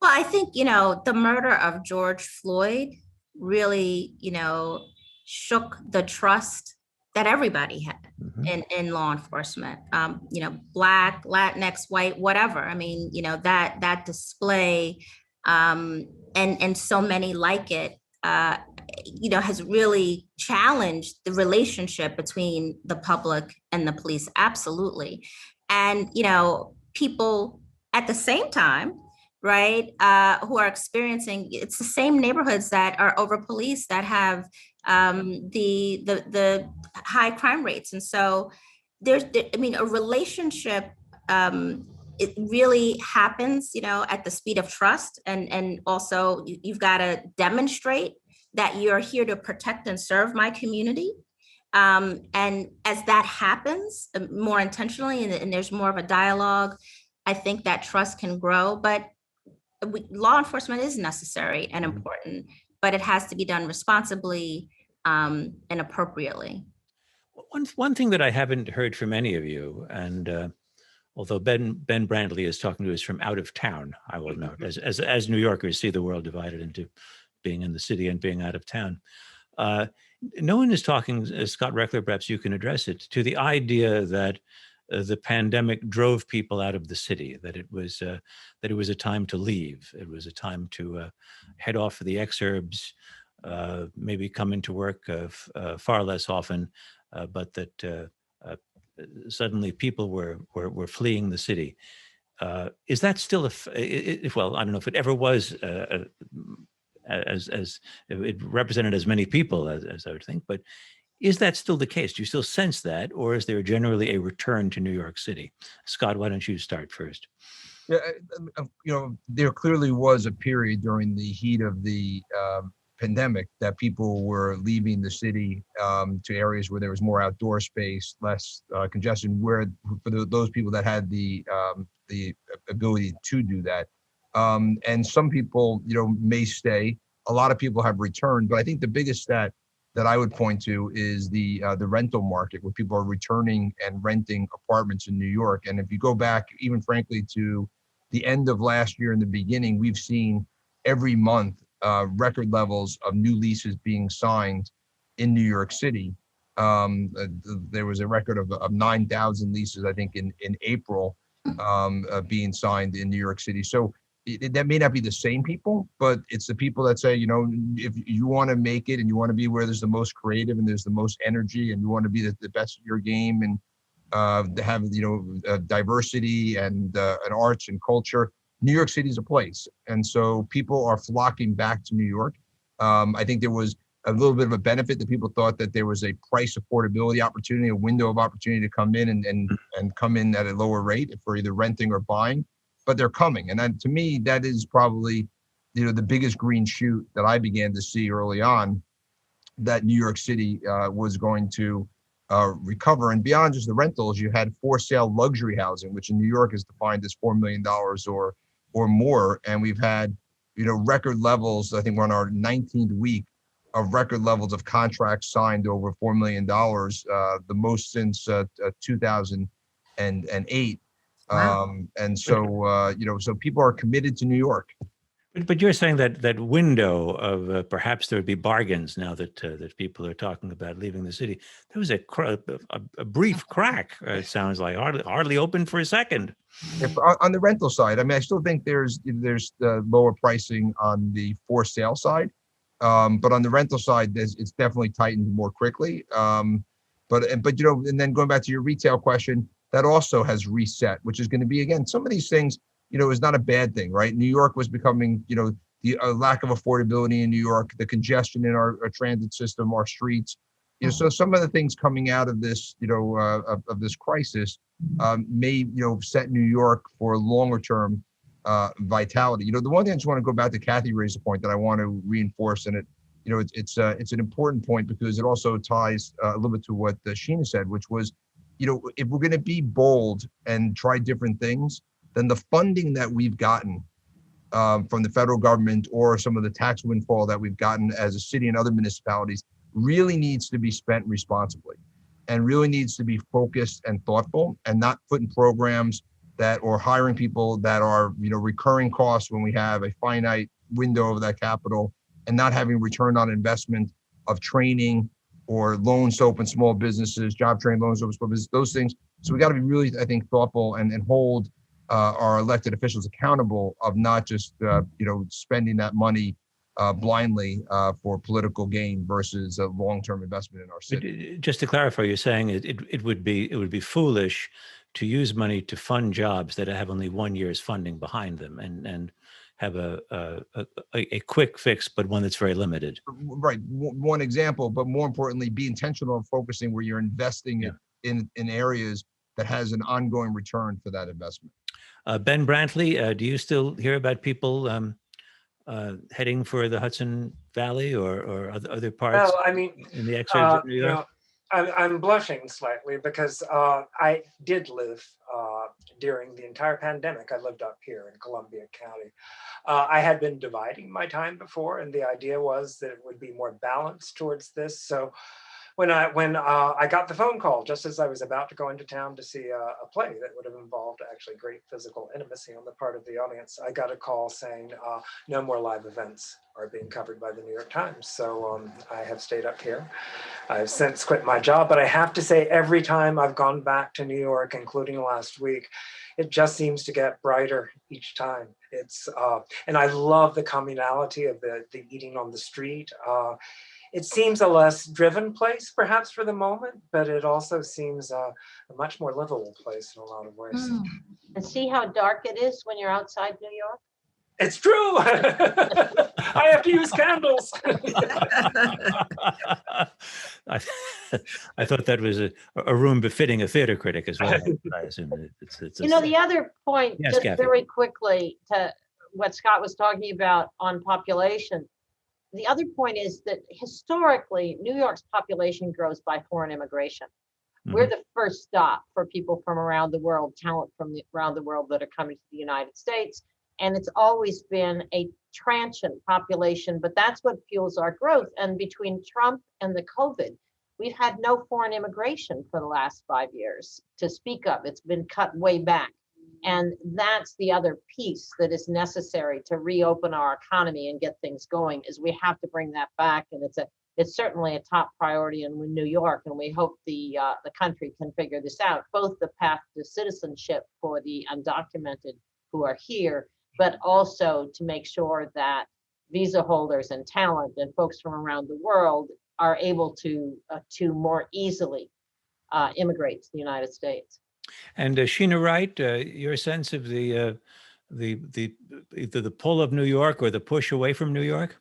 Well, I think, the murder of George Floyd really, shook the trust that everybody had in law enforcement, Black, Latinx, white, whatever. I mean, that display and so many like it, has really challenged the relationship between the public and the police. Absolutely. And, people at the same time, right, who are experiencing, it's the same neighborhoods that are over policed that have the high crime rates. And so a relationship, it really happens, at the speed of trust. And also you've got to demonstrate that you're here to protect and serve my community. And as that happens more intentionally and there's more of a dialogue, I think that trust can grow. But law enforcement is necessary and important, but it has to be done responsibly and appropriately. One thing that I haven't heard from any of you, and although Ben Brantley is talking to us from out of town, I will note, as New Yorkers see the world divided into being in the city and being out of town. No one is talking, Scott Reckler, perhaps you can address it, to the idea that the pandemic drove people out of the city, that it was a time to leave. It was a time to head off for the exurbs, maybe come into work far less often, but that suddenly people were fleeing the city. Is that still well, I don't know if it ever was as it represented as many people as I would think, but is that still the case? Do you still sense that, or is there generally a return to New York City? Scott, why don't you start first? Yeah, there clearly was a period during the heat of the pandemic that people were leaving the city to areas where there was more outdoor space, less congestion, where for those people that had the ability to do that. And some people, may stay. A lot of people have returned, but I think the biggest stat that I would point to is the rental market, where people are returning and renting apartments in New York. And if you go back, even frankly, to the end of last year and the beginning, we've seen every month record levels of new leases being signed in New York City. There was a record of 9,000 leases, I think, in April being signed in New York City. So that may not be the same people, but it's the people that say, if you want to make it and you want to be where there's the most creative and there's the most energy and you want to be the best at your game and to have, diversity and arts and culture, New York City is a place. And so people are flocking back to New York. I think there was a little bit of a benefit that people thought that there was a price affordability opportunity, a window of opportunity to come in and come in at a lower rate for either renting or buying. But they're coming. And to me, that is probably, the biggest green shoot that I began to see early on, that New York City was going to recover. And beyond just the rentals, you had for sale luxury housing, which in New York is defined as $4 million or more. And we've had, record levels. I think we're on our 19th week of record levels of contracts signed over $4 million, the most since 2008. Wow. And so, so people are committed to New York. But you're saying that window of perhaps there would be bargains now that people are talking about leaving the city. There was a brief crack. It sounds like hardly open for a second. If on the rental side, I mean, I still think there's the lower pricing on the for sale side, but on the rental side, it's definitely tightened more quickly. But and then going back to your retail question, that also has reset, which is going to be, again, some of these things, is not a bad thing, right? New York was becoming, the lack of affordability in New York, the congestion in our transit system, our streets. So some of the things coming out of this, of this crisis may, set New York for longer term vitality. The one thing I just want to go back to, Kathy raised a point that I want to reinforce, and it's an important point because it also ties a little bit to what Sheena said, which was, if we're going to be bold and try different things, then the funding that we've gotten from the federal government or some of the tax windfall that we've gotten as a city and other municipalities really needs to be spent responsibly and really needs to be focused and thoughtful, and not put in programs or hiring people that are, recurring costs when we have a finite window of that capital, and not having return on investment of training or loans to open small businesses, job training loans to open small businesses, those things. So we got to be really, I think, thoughtful and hold our elected officials accountable of not just, spending that money blindly for political gain versus a long-term investment in our city. Just to clarify, you're saying it would be foolish to use money to fund jobs that have only 1 year's funding behind them and have a quick fix, but one that's very limited. Right. One example, but more importantly, be intentional in focusing where you're investing in areas that has an ongoing return for that investment. Ben Brantley, do you still hear about people heading for the Hudson Valley or other parts Well, I mean, in the exurbs of New York? I'm blushing slightly because I did live during the entire pandemic. I lived up here in Columbia County. I had been dividing my time before, and the idea was that it would be more balanced towards this. So when I got the phone call just as I was about to go into town to see a play that would have involved actually great physical intimacy on the part of the audience, I got a call saying no more live events are being covered by the New York Times. So I have stayed up here. I've since quit my job, but I have to say every time I've gone back to New York, including last week, it just seems to get brighter each time. It's and I love the communality of the eating on the street. It seems a less driven place, perhaps for the moment, but it also seems a much more livable place in a lot of ways. And see how dark it is when you're outside New York? It's true. I have to use candles. I thought that was a room befitting a theater critic as well. I assume it's The other point, Yes, just Kathy. very quickly to what Scott was talking about on population. The other point is that historically, New York's population grows by foreign immigration. We're the first stop for people from around the world, talent from around the world that are coming to the United States. And it's always been a transient population, but that's what fuels our growth. And between Trump and the COVID, we've had no foreign immigration for the last 5 years to speak of. It's been cut way back. And that's the other piece that is necessary to reopen our economy and get things going, is we have to bring that back. And it's certainly a top priority in New York. And we hope the country can figure this out, both the path to citizenship for the undocumented who are here, but also to make sure that visa holders and talent and folks from around the world are able to more easily immigrate to the United States. And Sheena Wright, your sense of the either the pull of New York or the push away from New York?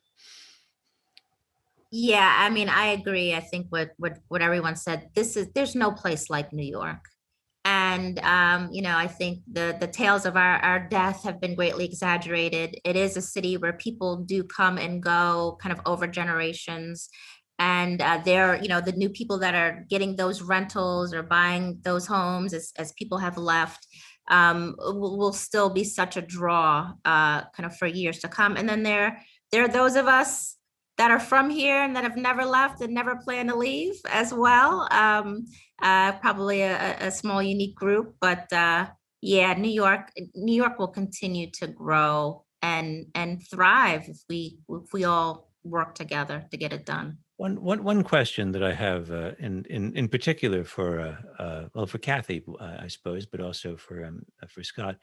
Yeah, I mean, I agree. I think what everyone said, there's no place like New York. And, I think the tales of our death have been greatly exaggerated. It is a city where people do come and go kind of over generations. And they're, the new people that are getting those rentals or buying those homes as people have left will still be such a draw kind of for years to come. And then there are those of us that are from here and that have never left and never plan to leave as well. Probably a small, unique group, but yeah, New York will continue to grow and thrive if we all work together to get it done. One question that I have in particular for Kathy, I suppose, but also for Scott.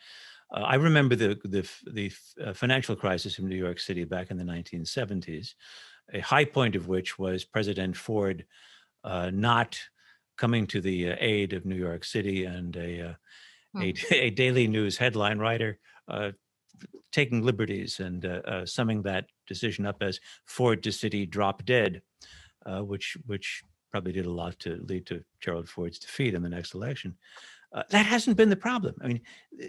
I remember the financial crisis in New York City back in the 1970s, a high point of which was President Ford not coming to the aid of New York City, and a Daily News headline writer taking liberties and summing that decision up as Ford to City drop dead, which probably did a lot to lead to Gerald Ford's defeat in the next election. That hasn't been the problem. I mean,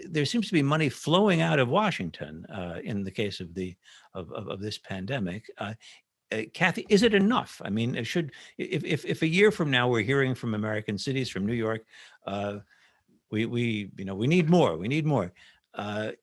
there seems to be money flowing out of Washington in the case of this pandemic. Kathy, is it enough? I mean, if a year from now we're hearing from American cities, from New York, we need more. We need more.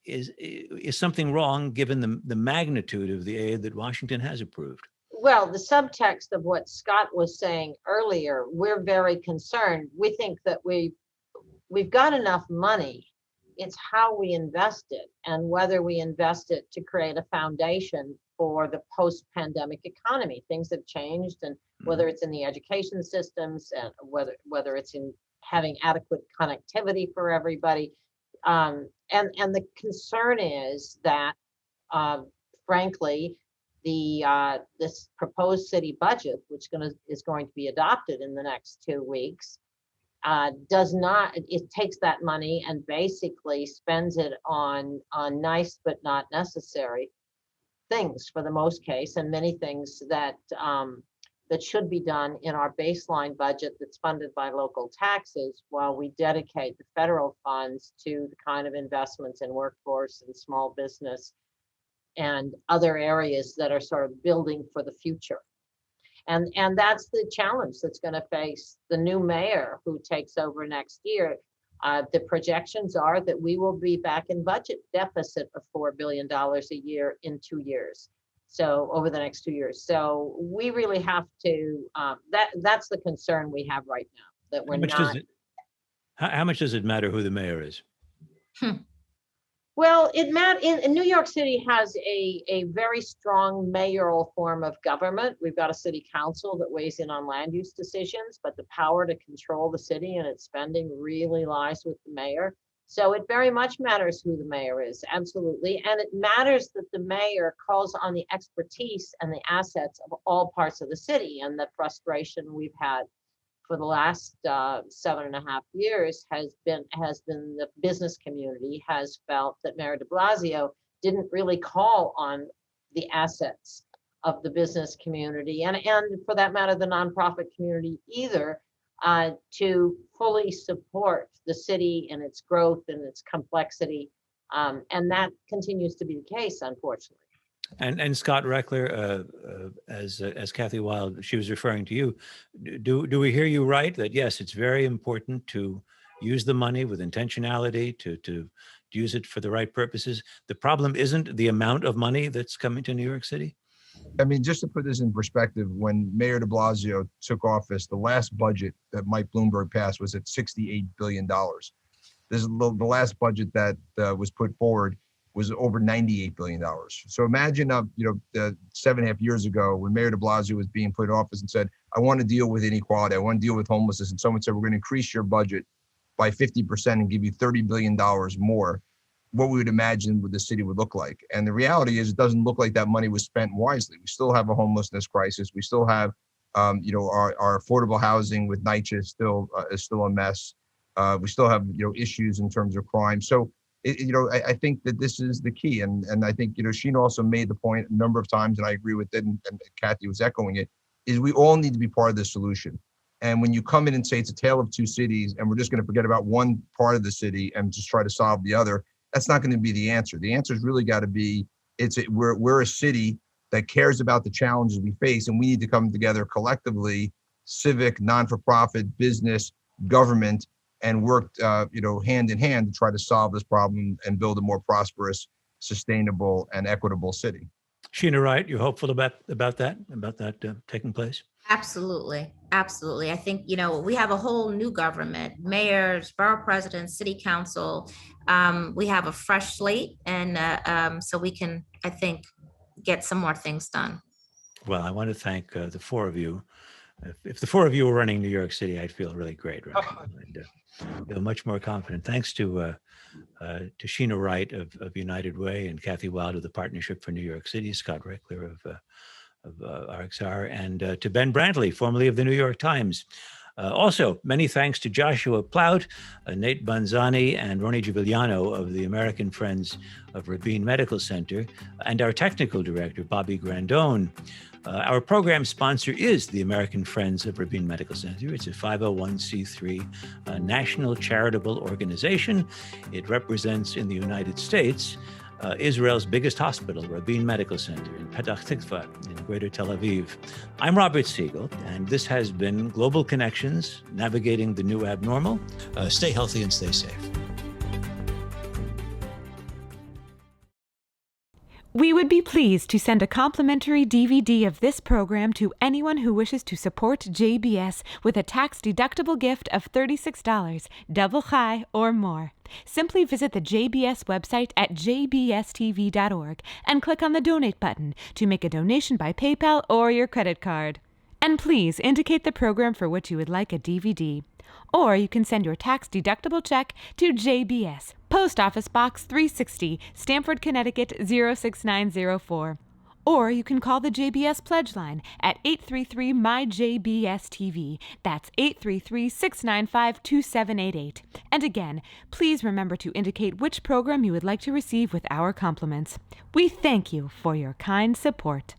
Is something wrong given the magnitude of the aid that Washington has approved? Well, the subtext of what Scott was saying earlier, we're very concerned. We think that we've got enough money. It's how we invest it and whether we invest it to create a foundation for the post-pandemic economy. Things have changed, and whether it's in the education systems and whether it's in having adequate connectivity for everybody. And the concern is that, frankly, this proposed city budget, which is going to be adopted in the next 2 weeks, it takes that money and basically spends it on nice but not necessary things for the most case, and many things that should be done in our baseline budget that's funded by local taxes, while we dedicate the federal funds to the kind of investments in workforce and small business and other areas that are sort of building for the future. And that's the challenge that's going to face the new mayor who takes over next year. The projections are that we will be back in budget deficit of $4 billion a year in 2 years. So over the next 2 years. So we really have to, that's the concern we have right now, that we're not. How much does it matter who the mayor is? Well, in New York City has a very strong mayoral form of government. We've got a city council that weighs in on land use decisions, but the power to control the city and its spending really lies with the mayor. So it very much matters who the mayor is, absolutely. And it matters that the mayor calls on the expertise and the assets of all parts of the city. And the frustration we've had for the last 7.5 years has been the business community has felt that Mayor de Blasio didn't really call on the assets of the business community and for that matter, the nonprofit community either, to fully support the city and its growth and its complexity. And that continues to be the case, unfortunately. And Scott Reckler, as Cathie Wilde, she was referring to you. Do we hear you right that yes, it's very important to use the money with intentionality, to use it for the right purposes? The problem isn't the amount of money that's coming to New York City? I mean, just to put this in perspective, when Mayor de Blasio took office, the last budget that Mike Bloomberg passed was at $68 billion. This is the last budget that was put forward was over $98 billion. So imagine, 7.5 years ago when Mayor de Blasio was being put in office and said, I want to deal with inequality, I want to deal with homelessness. And someone said, we're going to increase your budget by 50% and give you $30 billion more, what we would imagine what the city would look like. And the reality is it doesn't look like that money was spent wisely. We still have a homelessness crisis. We still have, our affordable housing with NYCHA is still a mess. We still have, issues in terms of crime. So, I think that this is the key. And I think, Sheena also made the point a number of times, and I agree with it, and Cathie was echoing it, is we all need to be part of the solution. And when you come in and say it's a tale of two cities, and we're just going to forget about one part of the city and just try to solve the other, that's not going to be the answer. The answer has really got to be, we're a city that cares about the challenges we face, and we need to come together collectively, civic, non-for-profit, business, government, and worked, hand in hand to try to solve this problem and build a more prosperous, sustainable, and equitable city. Sheena Wright, you're hopeful about that taking place? Absolutely. Absolutely. I think, we have a whole new government, mayors, borough presidents, city council. We have a fresh slate. And so we can, I think, get some more things done. Well, I want to thank the four of you. If the four of you were running New York City, I'd feel really great right now. And feel much more confident. Thanks to Sheena Wright of United Way and Cathie Wilde of the Partnership for New York City, Scott Reckler of RXR, and to Ben Brantley, formerly of the New York Times. Also, many thanks to Joshua Plout, Nate Banzani, and Ronnie Giuliano of the American Friends of Rabin Medical Center, and our technical director, Bobby Grandone. Our program sponsor is the American Friends of Rabin Medical Center. It's a 501c3 national charitable organization. It represents in the United States Israel's biggest hospital, Rabin Medical Center in Petah Tikva in Greater Tel Aviv. I'm Robert Siegel, and this has been Global Connections, Navigating the New Abnormal. Stay healthy and stay safe. We would be pleased to send a complimentary DVD of this program to anyone who wishes to support JBS with a tax-deductible gift of $36, double high or more. Simply visit the JBS website at jbstv.org and click on the Donate button to make a donation by PayPal or your credit card. And please indicate the program for which you would like a DVD. Or you can send your tax-deductible check to JBS, Post Office Box 360, Stamford, Connecticut 06904. Or you can call the JBS Pledge Line at 833-MY-JBS-TV. That's 833-695-2788. And again, please remember to indicate which program you would like to receive with our compliments. We thank you for your kind support.